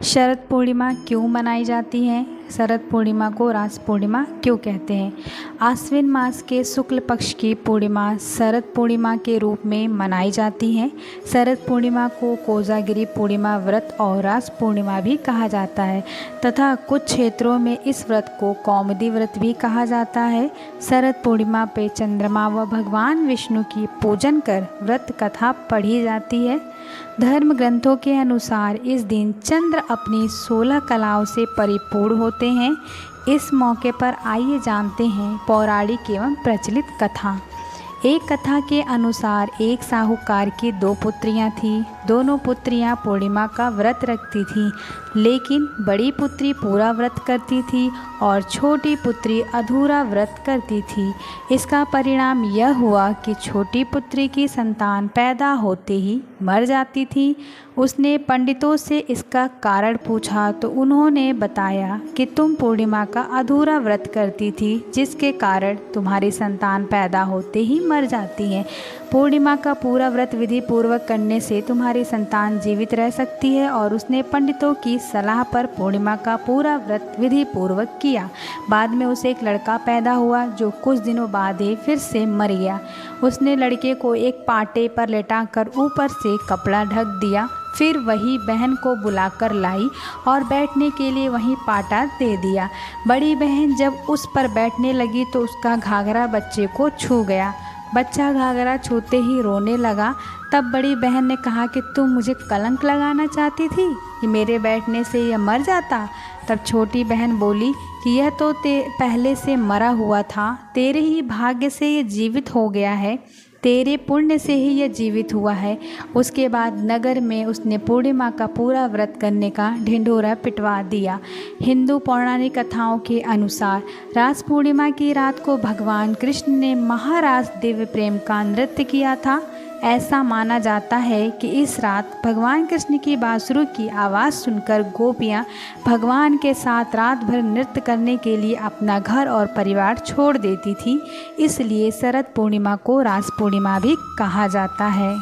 शरद पूर्णिमा क्यों मनाई जाती है? शरद पूर्णिमा को रास पूर्णिमा क्यों कहते हैं? आश्विन मास के शुक्ल पक्ष की पूर्णिमा शरद पूर्णिमा के रूप में मनाई जाती है। शरद पूर्णिमा को कोजागिरी पूर्णिमा व्रत और रास पूर्णिमा भी कहा जाता है तथा कुछ क्षेत्रों में इस व्रत को कौमुदी व्रत भी कहा जाता है। शरद पूर्णिमा पे चंद्रमा व भगवान विष्णु की पूजन कर व्रत कथा पढ़ी जाती है। धर्म ग्रंथों के अनुसार इस दिन चंद्र अपनी 16 कलाओं से परिपूर्ण होते हैं। इस मौके पर आइए जानते हैं पौराणिक एवं प्रचलित कथा। एक कथा के अनुसार एक साहूकार की 2 पुत्रियां थीं। दोनों पुत्रियां पूर्णिमा का व्रत रखती थीं, लेकिन बड़ी पुत्री पूरा व्रत करती थी और छोटी पुत्री अधूरा व्रत करती थी। इसका परिणाम यह हुआ कि छोटी पुत्री की संतान पैदा होते ही मर जाती थी। उसने पंडितों से इसका कारण पूछा तो उन्होंने बताया कि तुम पूर्णिमा का अधूरा व्रत करती थी, जिसके कारण तुम्हारी संतान पैदा होते ही मर जाती है। पूर्णिमा का पूरा व्रत विधि पूर्वक करने से तुम्हारी संतान जीवित रह सकती है। और उसने पंडितों की सलाह पर पूर्णिमा का पूरा व्रत विधि पूर्वक किया। बाद में उसे एक लड़का पैदा हुआ जो कुछ दिनों बाद ही फिर से मर गया। उसने लड़के को एक पाटे पर लेटाकर ऊपर से कपड़ा ढक दिया। फिर वही बहन को बुलाकर लाई और बैठने के लिए वहीं पाटा दे दिया। बड़ी बहन जब उस पर बैठने लगी तो उसका घाघरा बच्चे को छू गया। बच्चा घाघरा छूते ही रोने लगा। तब बड़ी बहन ने कहा कि तुम मुझे कलंक लगाना चाहती थी कि मेरे बैठने से यह मर जाता। तब छोटी बहन बोली कि यह तो पहले से मरा हुआ था, तेरे ही भाग्य से ये जीवित हो गया है, तेरे पुण्य से ही यह जीवित हुआ है। उसके बाद नगर में उसने पूर्णिमा का पूरा व्रत करने का ढिंढोरा पिटवा दिया। हिंदू पौराणिक कथाओं के अनुसार रास पूर्णिमा की रात को भगवान कृष्ण ने महारास दिव्य प्रेम का नृत्य किया था। ऐसा माना जाता है कि इस रात भगवान कृष्ण की बांसुरी की आवाज़ सुनकर गोपियाँ भगवान के साथ रात भर नृत्य करने के लिए अपना घर और परिवार छोड़ देती थी। इसलिए शरद पूर्णिमा को रास पूर्णिमा भी कहा जाता है।